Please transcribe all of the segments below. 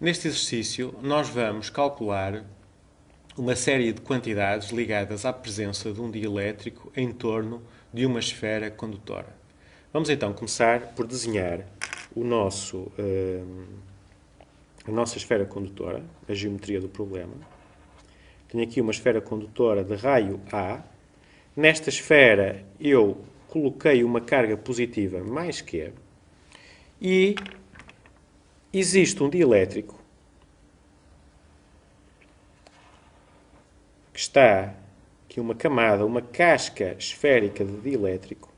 Neste exercício, nós vamos calcular uma série de quantidades ligadas à presença de um dielétrico em torno de uma esfera condutora. Vamos então começar por desenhar a nossa esfera condutora, a geometria do problema. Tenho aqui uma esfera condutora de raio A. Nesta esfera eu coloquei uma carga positiva mais Q e existe um dielétrico que está aqui uma camada, uma casca esférica de dielétrico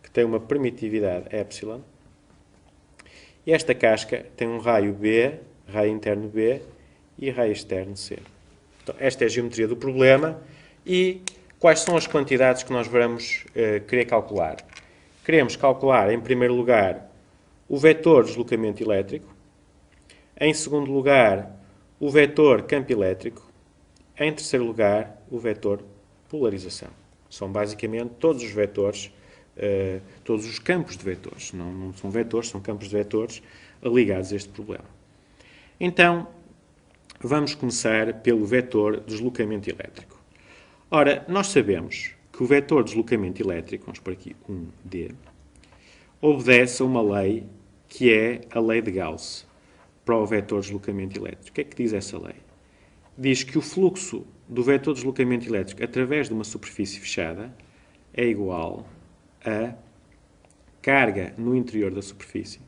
que tem uma permitividade epsilon. E esta casca tem um raio B, raio interno B e raio externo C. Então, esta é a geometria do problema e quais são as quantidades que nós vamos querer calcular? Queremos calcular, em primeiro lugar, o vetor deslocamento elétrico, em segundo lugar, o vetor campo elétrico, em terceiro lugar, o vetor polarização. São basicamente todos os vetores, todos os campos de vetores. Não são vetores, são campos de vetores ligados a este problema. Então, vamos começar pelo vetor deslocamento elétrico. Ora, nós sabemos que o vetor deslocamento elétrico, vamos por aqui 1D, obedece a uma lei que é a lei de Gauss para o vetor deslocamento elétrico. O que é que diz essa lei? Diz que o fluxo do vetor deslocamento elétrico através de uma superfície fechada é igual a carga no interior da superfície,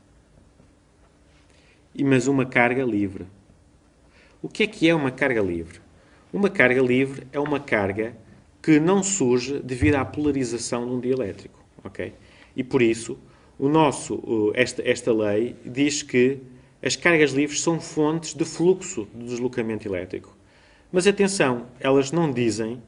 mas uma carga livre. O que é uma carga livre? Uma carga livre é uma carga que não surge devido à polarização de um dielétrico. Okay? E por isso, esta lei diz que as cargas livres são fontes de fluxo de deslocamento elétrico. Mas atenção, elas não dizem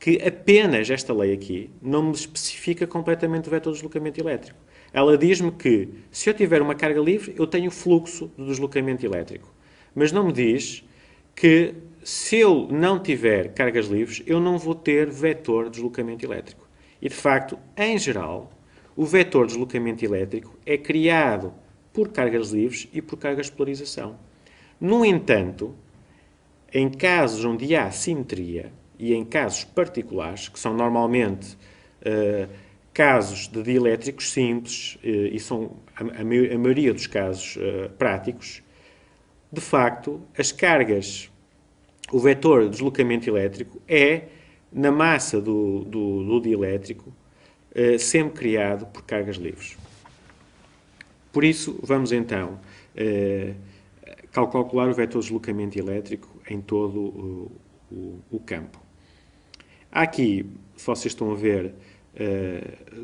que apenas esta lei aqui não me especifica completamente o vetor de deslocamento elétrico. Ela diz-me que, se eu tiver uma carga livre, eu tenho fluxo de deslocamento elétrico. Mas não me diz que, se eu não tiver cargas livres, eu não vou ter vetor de deslocamento elétrico. E, de facto, em geral, o vetor de deslocamento elétrico é criado por cargas livres e por cargas de polarização. No entanto, em casos onde há simetria e em casos particulares, que são normalmente casos de dielétricos simples e são a maioria dos casos práticos, de facto, as cargas, o vetor de deslocamento elétrico é na massa do dielétrico sempre criado por cargas livres. Por isso, vamos então calcular o vetor de deslocamento elétrico em todo o campo. Há aqui, se vocês estão a ver,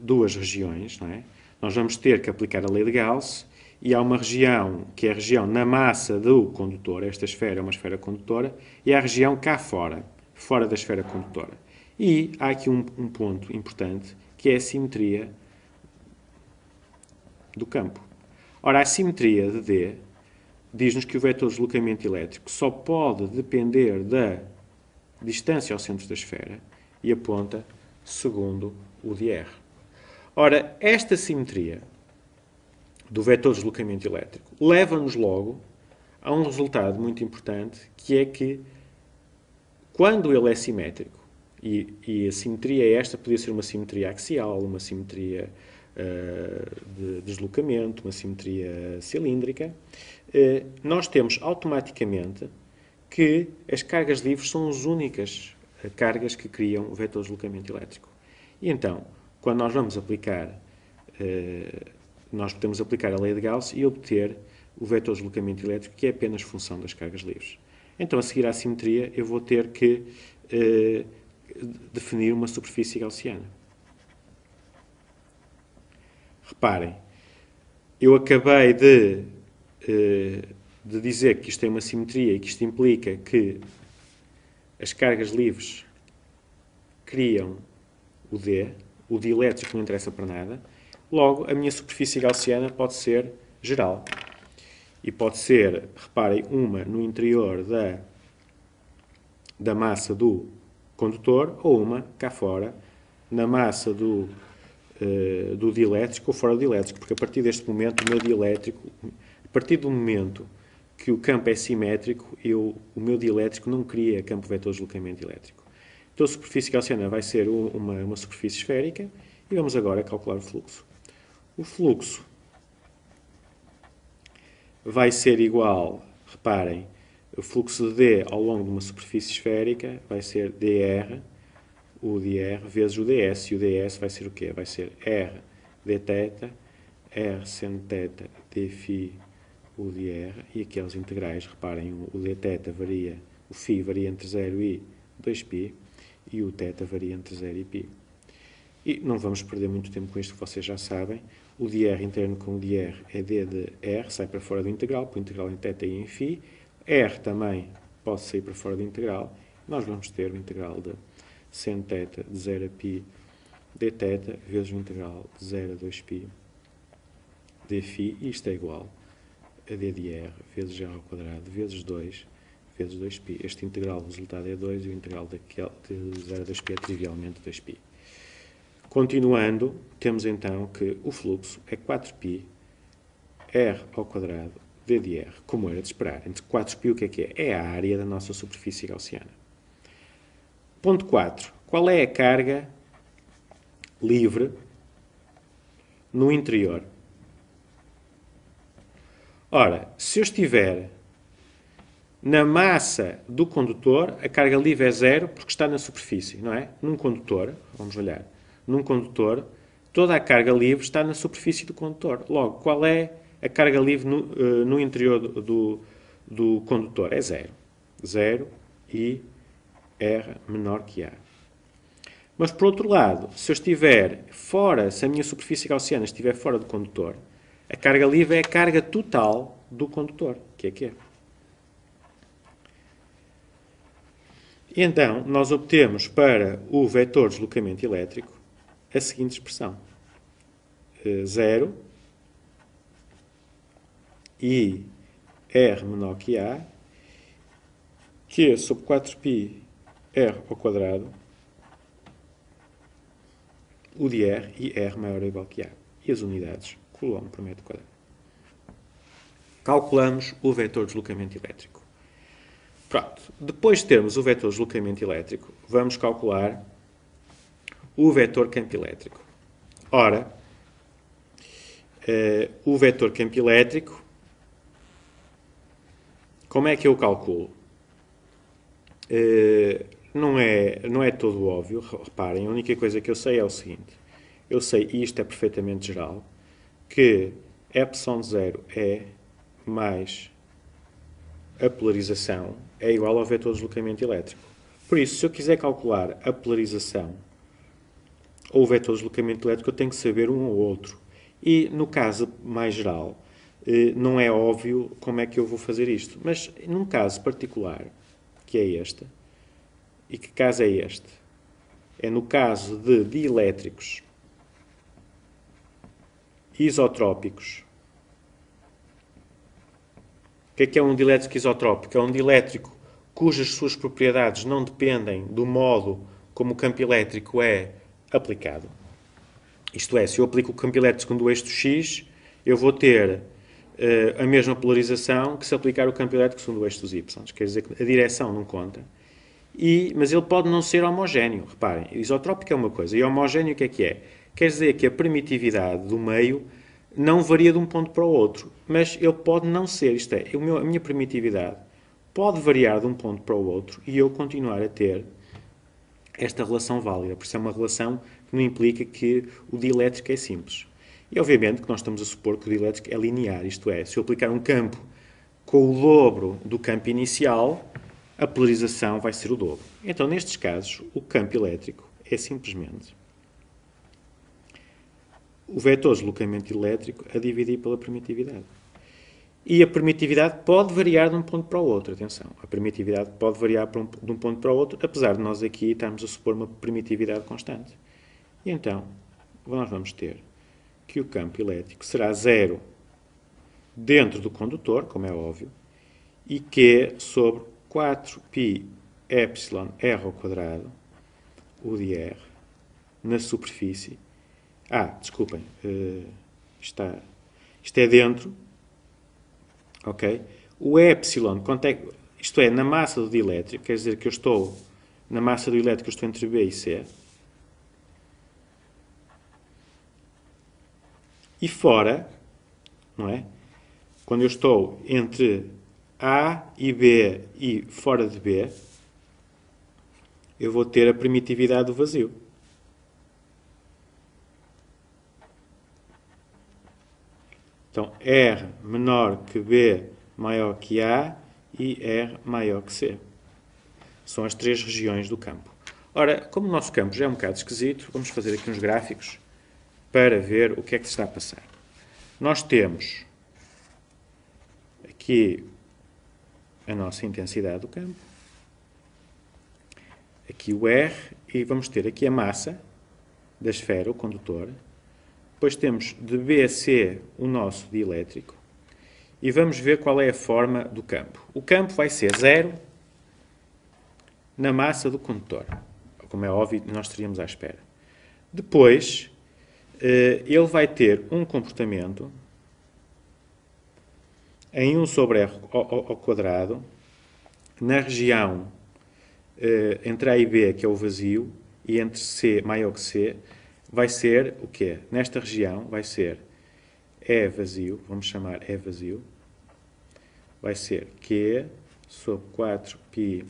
duas regiões, não é? Nós vamos ter que aplicar a lei de Gauss e há uma região que é a região na massa do condutor, esta esfera é uma esfera condutora, e há a região cá fora, fora da esfera condutora. E há aqui um ponto importante, que é a simetria do campo. Ora, a simetria de D diz-nos que o vetor de deslocamento elétrico só pode depender da distância ao centro da esfera e aponta segundo o de R. Ora, esta simetria do vetor de deslocamento elétrico leva-nos logo a um resultado muito importante, que é que, quando ele é simétrico, e a simetria esta podia ser uma simetria axial, uma simetria de deslocamento, uma simetria cilíndrica, nós temos automaticamente que as cargas livres são as únicas cargas que criam o vetor de deslocamento elétrico. E então, quando nós vamos aplicar, nós podemos aplicar a lei de Gauss e obter o vetor de deslocamento elétrico, que é apenas função das cargas livres. Então, a seguir à simetria, eu vou ter que definir uma superfície gaussiana. Reparem, eu acabei de dizer que isto é uma simetria e que isto implica que as cargas livres criam o D, o dielétrico não interessa para nada, logo a minha superfície gaussiana pode ser geral. E pode ser, reparem, uma no interior da massa do condutor ou uma cá fora, na massa do do dielétrico ou fora do dielétrico, porque a partir deste momento o meu dielétrico, a partir do momento que o campo é simétrico, o meu dielétrico não cria campo vetor de deslocamento elétrico. Então a superfície gaussiana vai ser uma superfície esférica e vamos agora calcular o fluxo. O fluxo vai ser igual, reparem, o fluxo de D ao longo de uma superfície esférica vai ser dr, o dr vezes o ds, e o ds vai ser o quê? Vai ser r dθ, r sin θ, dφ, o dr, e aqueles integrais, reparem, o dθ varia, o φ varia entre 0 e 2π, e o θ varia entre 0 e π. E não vamos perder muito tempo com isto, que vocês já sabem. O dr interno com o dr é d de r, sai para fora do integral, por integral em θ e em φ. R também pode sair para fora do integral. Nós vamos ter o integral de sin θ de 0 a π dθ vezes o integral de 0 a 2π dφ, e isto é igual a d de r vezes r ao quadrado vezes 2 vezes 2π. Este integral, o resultado é 2 e o integral de 0 a 2π é trivialmente 2π. Continuando, temos então que o fluxo é 4π r ao quadrado d de r, como era de esperar. Entre 4π o que é? É a área da nossa superfície gaussiana. Ponto 4. Qual é a carga livre no interior? Ora, se eu estiver na massa do condutor, a carga livre é zero porque está na superfície, não é? Num condutor, vamos olhar, num condutor, toda a carga livre está na superfície do condutor. Logo, qual é a carga livre no interior do condutor? É zero. Zero e R menor que A. Mas, por outro lado, se eu estiver fora, se a minha superfície gaussiana estiver fora do condutor, a carga livre é a carga total do condutor, que é. E então, nós obtemos para o vetor de deslocamento elétrico a seguinte expressão. 0 e R menor que A, Q sobre 4π R ao quadrado, o de R e R maior ou igual que A. E as unidades, coulomb por metro quadrado. Calculamos o vetor de deslocamento elétrico. Pronto. Depois de termos o vetor de deslocamento elétrico, vamos calcular o vetor campo elétrico. Ora, o vetor campo elétrico, como é que eu o calculo? Não é todo óbvio, reparem, a única coisa que eu sei é o seguinte. Eu sei, e isto é perfeitamente geral, que ε0 é mais a polarização é igual ao vetor de deslocamento elétrico. Por isso, se eu quiser calcular a polarização ou o vetor de deslocamento elétrico, eu tenho que saber um ou outro. E, no caso mais geral, não é óbvio como é que eu vou fazer isto. Mas, num caso particular, que é este, e que caso é este? É no caso de dielétricos isotrópicos. O que é um dielétrico isotrópico? É um dielétrico cujas suas propriedades não dependem do modo como o campo elétrico é aplicado. Isto é, se eu aplico o campo elétrico segundo o eixo X, eu vou ter a mesma polarização que se aplicar o campo elétrico segundo o eixo dos Y. Quer dizer que a direção não conta. Mas ele pode não ser homogéneo. Reparem, isotrópico é uma coisa. E homogéneo o que é? Quer dizer que a permitividade do meio não varia de um ponto para o outro. Mas ele pode não ser. Isto é, a minha permitividade pode variar de um ponto para o outro e eu continuar a ter esta relação válida. Por isso é uma relação que não implica que o dielétrico é simples. E obviamente que nós estamos a supor que o dielétrico é linear. Isto é, se eu aplicar um campo com o dobro do campo inicial, a polarização vai ser o dobro. Então, nestes casos, o campo elétrico é simplesmente o vetor de deslocamento elétrico a dividir pela permitividade. E a permitividade pode variar de um ponto para o outro. Atenção, a permitividade pode variar de um ponto para o outro, apesar de nós aqui estarmos a supor uma permitividade constante. E então, nós vamos ter que o campo elétrico será zero dentro do condutor, como é óbvio, e Q sobre 4π epsilon r ao quadrado, o de r, na superfície, Desculpem. Isto é dentro. Ok? O epsilon, isto é, na massa do dielétrico, quer dizer que eu estou, na massa do elétrico, eu estou entre B e C. E fora, não é? Quando eu estou entre A e B e fora de B, eu vou ter a permitividade do vazio. Então, R menor que B maior que A e R maior que C. São as três regiões do campo. Ora, como o nosso campo já é um bocado esquisito, vamos fazer aqui uns gráficos para ver o que é que se está a passar. Nós temos aqui a nossa intensidade do campo, aqui o R, e vamos ter aqui a massa da esfera, o condutor. Depois temos de B a C o nosso dielétrico. E vamos ver qual é a forma do campo. O campo vai ser 0 na massa do condutor. Como é óbvio, nós estaríamos à espera. Depois, ele vai ter um comportamento em 1 sobre R ao quadrado, na região entre A e B, que é o vazio, e entre C maior que C, vai ser o quê? Nesta região vai ser E vazio, vamos chamar E vazio, vai ser Q sobre 4π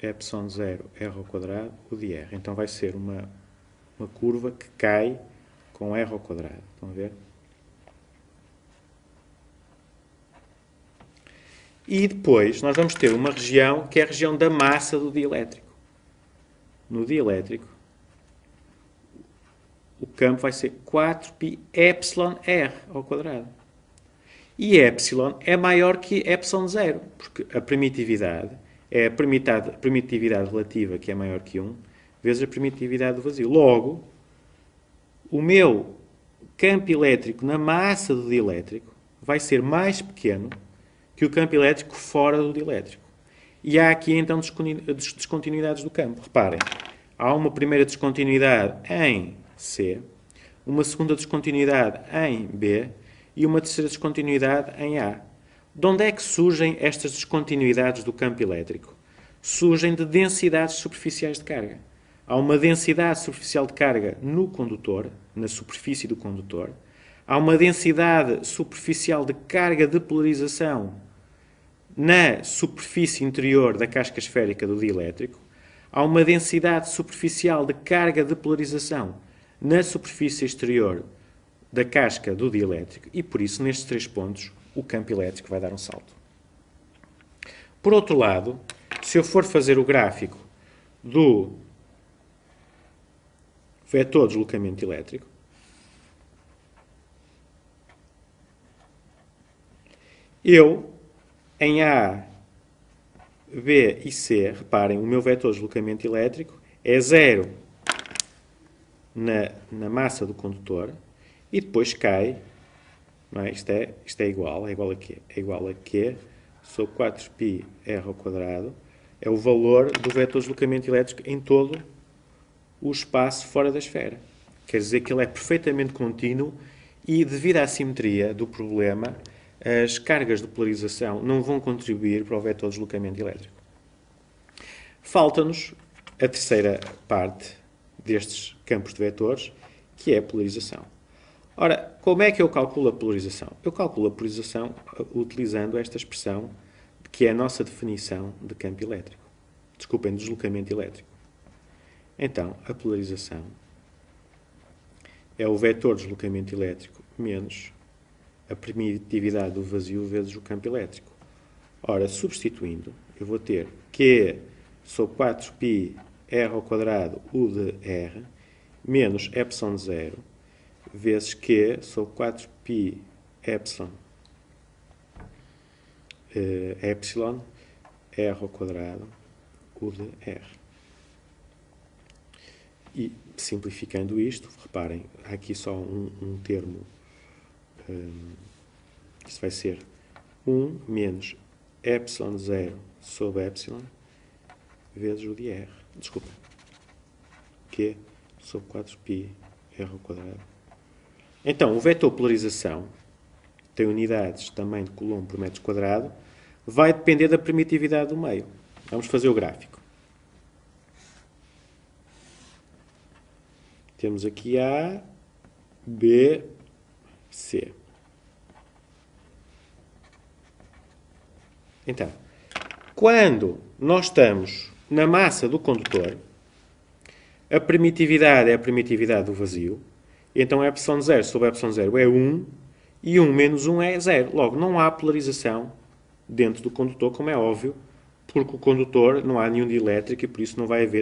epsilon 0 R ao quadrado, o de R. Então vai ser uma curva que cai com R ao quadrado. Estão a ver? E depois nós vamos ter uma região que é a região da massa do dielétrico. No dielétrico, o campo vai ser 4π epsilon R ao quadrado. E epsilon é maior que epsilon 0, porque a permitividade é a permitividade relativa, que é maior que 1, vezes a permitividade do vazio. Logo, o meu campo elétrico na massa do dielétrico vai ser mais pequeno que o campo elétrico fora do dielétrico. E há aqui, então, descontinuidades do campo. Reparem, há uma primeira descontinuidade em C, uma segunda descontinuidade em B e uma terceira descontinuidade em A. De onde é que surgem estas descontinuidades do campo elétrico? Surgem de densidades superficiais de carga. Há uma densidade superficial de carga no condutor, na superfície do condutor. Há uma densidade superficial de carga de polarização na superfície interior da casca esférica do dielétrico. Há uma densidade superficial de carga de polarização na superfície exterior da casca do dielétrico e, por isso, nestes três pontos, o campo elétrico vai dar um salto. Por outro lado, se eu for fazer o gráfico do vetor de deslocamento elétrico, eu, em A, B e C, reparem, o meu vetor de deslocamento elétrico é 0 na massa do condutor e depois cai, não é? Isto é igual a quê? É igual a Q sobre 4π R ao quadrado, é o valor do vetor de deslocamento elétrico em todo o espaço fora da esfera. Quer dizer que ele é perfeitamente contínuo e, devido à simetria do problema, as cargas de polarização não vão contribuir para o vetor de deslocamento elétrico. Falta-nos a terceira parte destes campos de vetores, que é a polarização. Ora, como é que eu calculo a polarização? Eu calculo a polarização utilizando esta expressão, que é a nossa definição de campo elétrico. Desculpem, de deslocamento elétrico. Então, a polarização é o vetor de deslocamento elétrico menos a permitividade do vazio vezes o campo elétrico. Ora, substituindo, eu vou ter Q sobre 4π R ao quadrado U de R menos epsilon 0 vezes Q sobre 4π epsilon R ao quadrado U de R. E, simplificando isto, reparem, há aqui só um termo, isto vai ser 1 menos epsilon 0 sobre epsilon vezes o de R. Desculpa. Q sobre 4π R ao quadrado. Então, o vetor polarização tem unidades também de Coulomb por metro quadrado, vai depender da permitividade do meio. Vamos fazer o gráfico. Temos aqui A, B, C. Então, quando nós estamos na massa do condutor, a permitividade é a permitividade do vazio, então ε0 sobre ε0 é 1, e 1 menos 1 é 0. Logo, não há polarização dentro do condutor, como é óbvio, porque o condutor não há nenhum dielétrico e por isso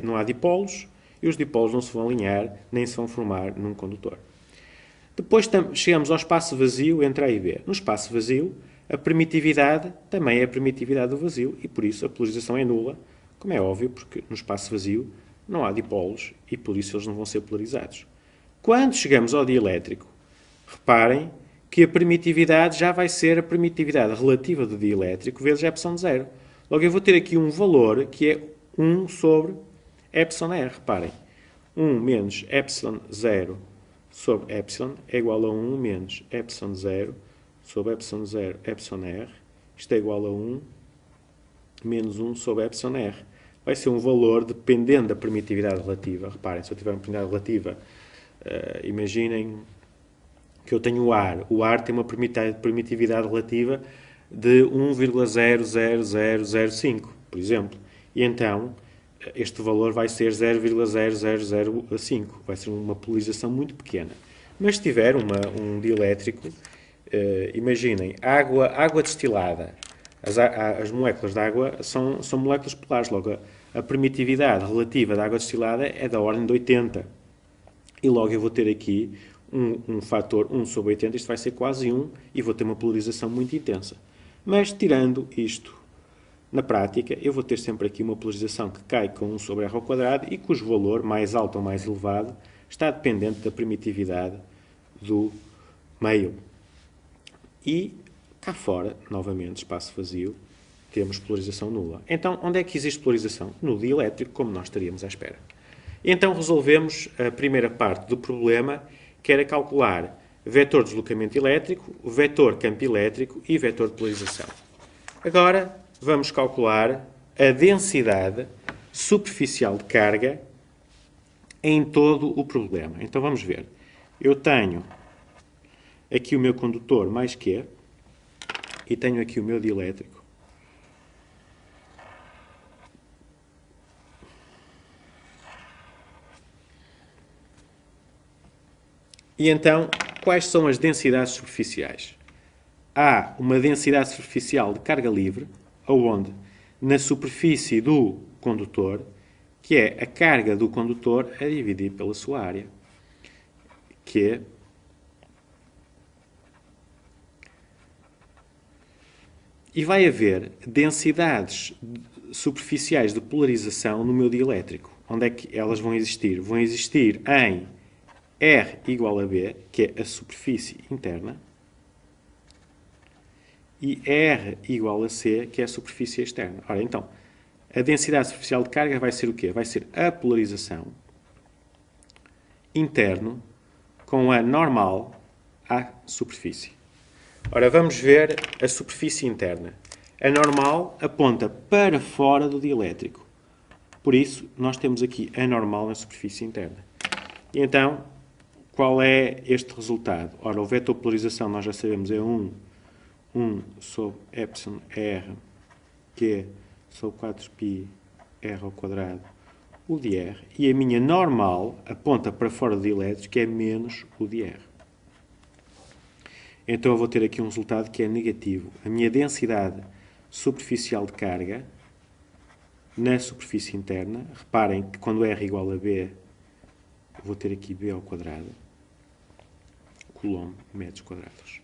não há dipolos, e os dipolos não se vão alinhar, nem se vão formar num condutor. Depois chegamos ao espaço vazio entre A e B. No espaço vazio, a permitividade também é a permitividade do vazio e por isso a polarização é nula, como é óbvio, porque no espaço vazio não há dipolos e por isso eles não vão ser polarizados. Quando chegamos ao dielétrico, reparem que a permitividade já vai ser a permitividade relativa do dielétrico vezes ε0. Logo, eu vou ter aqui um valor que é 1 sobre εr. Reparem, 1 menos ε0 sobre ε é igual a 1 menos ε0 sobre ε0 εr. Isto é igual a 1 menos 1 sobre εr. Vai ser um valor dependendo da permitividade relativa. Reparem, se eu tiver uma permitividade relativa, imaginem que eu tenho o ar. O ar tem uma permitividade relativa de 1,00005, por exemplo. E então, este valor vai ser 0,0005. Vai ser uma polarização muito pequena. Mas se tiver um dielétrico, imaginem, água destilada. As moléculas de água são moléculas polares. Logo, a permitividade relativa da água destilada é da ordem de 80. E logo eu vou ter aqui um fator 1 sobre 80, isto vai ser quase 1, e vou ter uma polarização muito intensa. Mas, tirando isto, na prática, eu vou ter sempre aqui uma polarização que cai com 1 sobre R ao quadrado e cujo valor, mais alto ou mais elevado, está dependente da permitividade do meio. E cá fora, novamente, espaço vazio, temos polarização nula. Então, onde é que existe polarização? No dielétrico, como nós estaríamos à espera. Então, resolvemos a primeira parte do problema, que era calcular vetor de deslocamento elétrico, vetor campo elétrico e vetor de polarização. Agora, vamos calcular a densidade superficial de carga em todo o problema. Então, vamos ver. Eu tenho aqui o meu condutor mais Q e tenho aqui o meu dielétrico. E então, quais são as densidades superficiais? Há uma densidade superficial de carga livre, onde na superfície do condutor, que é a carga do condutor a dividir pela sua área, que e vai haver densidades superficiais de polarização no meu dielétrico. Onde é que elas vão existir? Vão existir em R igual a B, que é a superfície interna, e R igual a C, que é a superfície externa. Ora, então, a densidade superficial de carga vai ser o quê? Vai ser a polarização interno com a normal à superfície. Ora, vamos ver a superfície interna. A normal aponta para fora do dielétrico. Por isso, nós temos aqui a normal na superfície interna. E então, qual é este resultado? Ora, o vetor de polarização nós já sabemos é 1 sobre εr, que é sobre 4π r ao quadrado, o de r. E a minha normal aponta para fora do dielétrico, que é menos o de r. Então eu vou ter aqui um resultado que é negativo. A minha densidade superficial de carga na superfície interna, reparem que quando r igual a b, vou ter aqui b ao quadrado, Coulomb metros quadrados.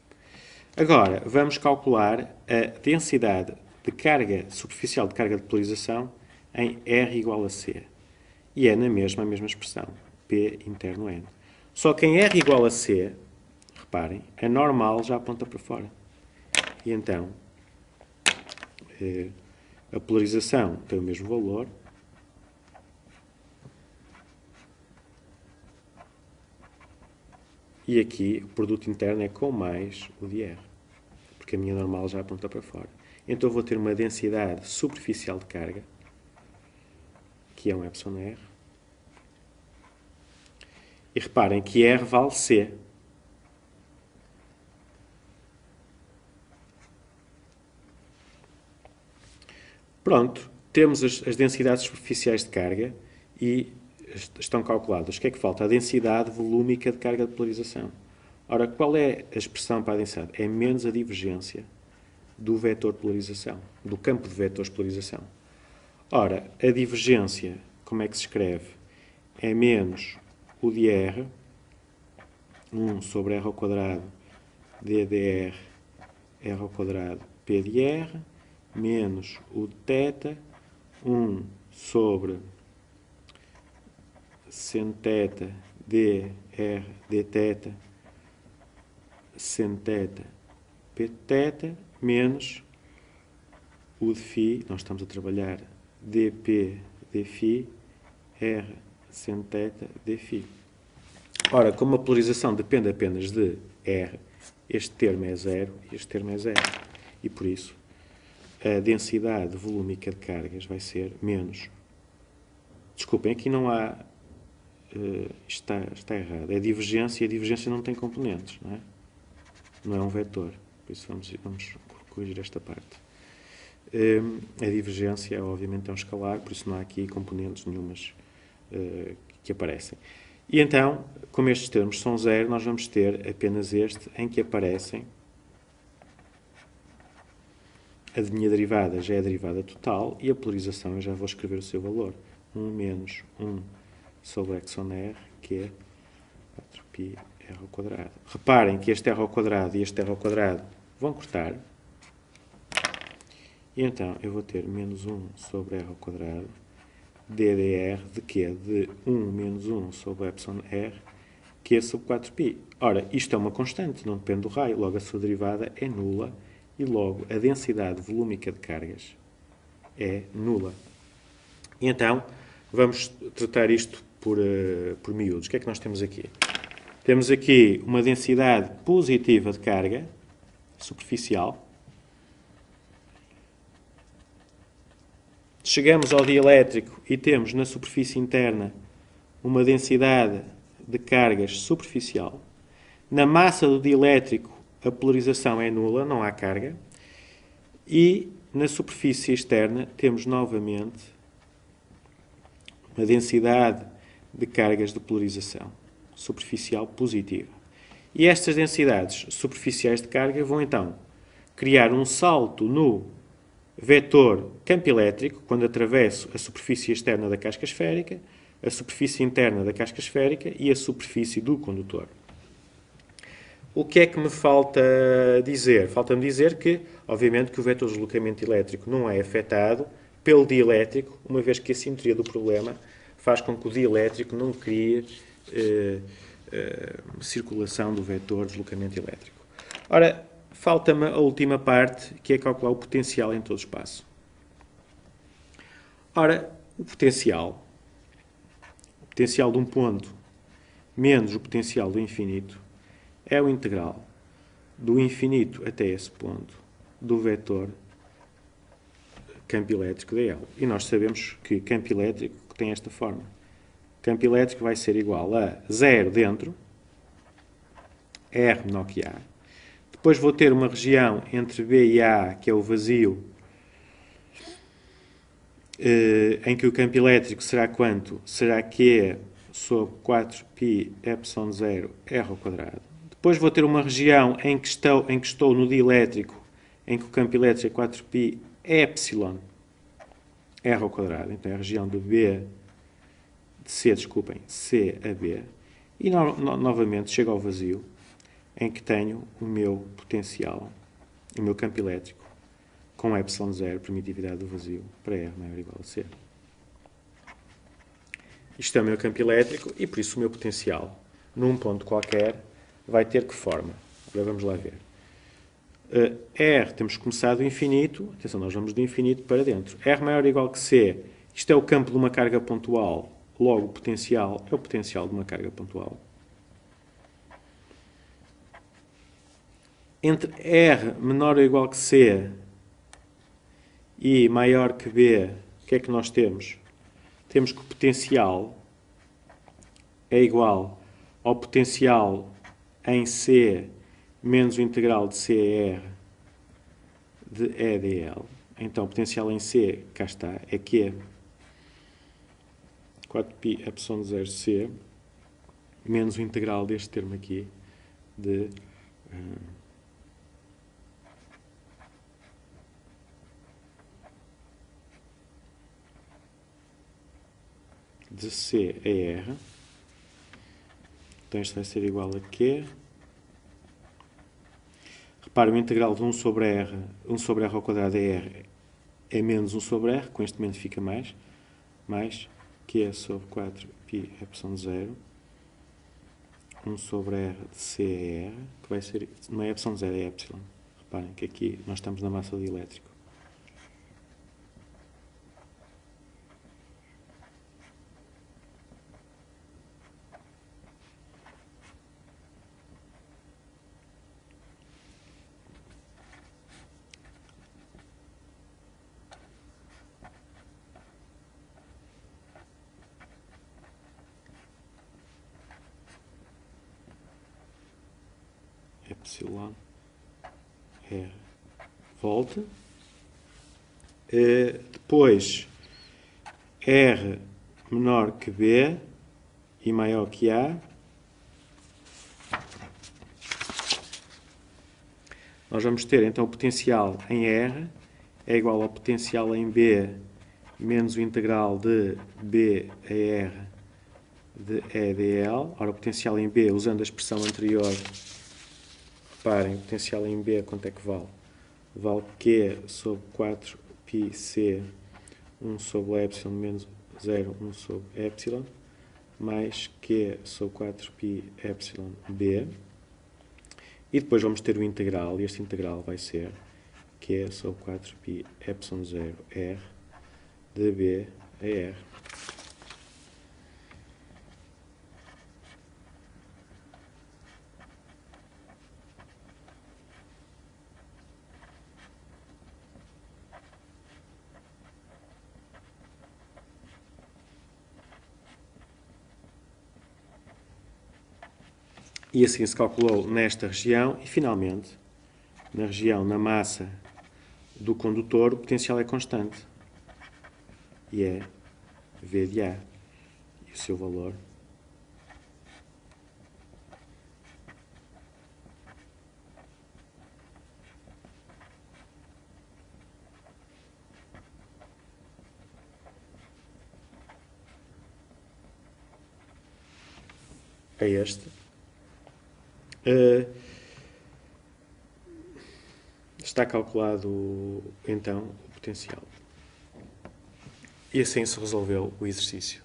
Agora, vamos calcular a densidade de carga superficial de carga de polarização em R igual a C. E é a mesma expressão, P interno N. Só que em R igual a C, reparem, a normal já aponta para fora. E então, a polarização tem o mesmo valor, E aqui o produto interno é com mais o de R, porque a minha normal já aponta para fora. Então eu vou ter uma densidade superficial de carga, que é um εr. E reparem que R vale C. Pronto, temos as densidades superficiais de carga e estão calculadas. O que é que falta? A densidade volúmica de carga de polarização. Ora, qual é a expressão para a densidade? É menos a divergência do vetor de polarização, do campo de vetores de polarização. Ora, a divergência, como é que se escreve? É menos o de R, 1 sobre R ao quadrado, d de R, R ao quadrado, P de R, menos o de θ, 1 sobre sen θ, d R, d θ, sen θ, P de θ, menos o de φ, nós estamos a trabalhar dp dφ, R sen θ dφ. Ora, como a polarização depende apenas de R, este termo é zero e este termo é zero. E por isso, a densidade volúmica de cargas vai ser menos. Desculpem, aqui não há... está errado. É divergência e a divergência não tem componentes, não é? Não é um vetor. Por isso vamos corrigir esta parte. A divergência, obviamente, é um escalar, por isso não há aqui componentes nenhumas que aparecem. E então, como estes termos são zero, nós vamos ter apenas este em que aparecem a minha derivada já é a derivada total e a polarização eu já vou escrever o seu valor. 1 menos 1 sobre εr, que é 4πr ao quadrado. Reparem que este r ao quadrado e este r ao quadrado vão cortar. E então eu vou ter menos 1 sobre r ao quadrado, ddr de quê? De 1 menos 1 sobre εr, que é sobre 4π. Ora, isto é uma constante, não depende do raio, logo a sua derivada é nula e logo a densidade volúmica de cargas é nula. E então, vamos tratar isto por miúdos. O que é que nós temos aqui? Temos aqui uma densidade positiva de carga superficial. Chegamos ao dielétrico e temos na superfície interna uma densidade de cargas superficial. Na massa do dielétrico a polarização é nula, não há carga. E na superfície externa temos novamente uma densidade de cargas de polarização superficial positiva. E estas densidades superficiais de carga vão então criar um salto no vetor campo elétrico, quando atravesso a superfície externa da casca esférica, a superfície interna da casca esférica e a superfície do condutor. O que é que me falta dizer? Falta-me dizer que, obviamente, que o vetor de deslocamento elétrico não é afetado pelo dielétrico, uma vez que a simetria do problema faz com que o dielétrico não crie circulação do vetor de deslocamento elétrico. Ora, falta-me a última parte, que é calcular o potencial em todo o espaço. Ora, o potencial de um ponto menos o potencial do infinito é o integral do infinito até esse ponto do vetor campo elétrico dl. E nós sabemos que campo elétrico tem esta forma. Campo elétrico vai ser igual a 0 dentro, R menor que A. Depois vou ter uma região entre B e A, que é o vazio, em que o campo elétrico será quanto? Será Q sobre 4π epsilon 0 R ao quadrado. Depois vou ter uma região em que estou no dielétrico, em que o campo elétrico é 4π epsilon R ao quadrado. Então é a região de C a B. E novamente chego ao vazio, em que tenho o meu potencial, o meu campo elétrico, com epsilon 0, permitividade do vazio, para R maior ou igual a C. Isto é o meu campo elétrico e, por isso, o meu potencial, num ponto qualquer, vai ter que forma? Agora vamos lá ver. R, temos que começar do infinito. Atenção, nós vamos do infinito para dentro. R maior ou igual que C. Isto é o campo de uma carga pontual. Logo, o potencial é o potencial de uma carga pontual. entre R menor ou igual que C e maior que B, o que é que nós temos? Temos que o potencial é igual ao potencial em C menos o integral de CR de EdL. Então, o potencial em C, cá está, é Q 4π epsilon 0C menos o integral deste termo aqui de C a R. Então isto vai ser igual a Q. Repara, o integral de 1 sobre R, 1 sobre R ao quadrado é R, é menos 1 sobre R, com este menos fica mais Q sobre 4π epsilon 0, 1 sobre R de C a R, que vai ser, não é epsilon 0, é epsilon. Reparem que aqui nós estamos na massa do elétrico. Epsilon R volta. Depois R menor que B e maior que A. Nós vamos ter então o potencial em R é igual ao potencial em B menos o integral de B a R de EdL. Ora, o potencial em B, usando a expressão anterior, reparem, o potencial em B quanto é que vale? Vale Q sobre 4πC 1 sobre epsilon menos 0, 1 sobre epsilon, mais Q sobre 4π epsilon B. E depois vamos ter o integral, e este integral vai ser Q sobre 4π epsilon 0 R de B a R. E assim se calculou nesta região e, finalmente, na região, na massa do condutor, o potencial é constante. E é V de A. E o seu valor é este. Está calculado, então, o potencial. E assim se resolveu o exercício.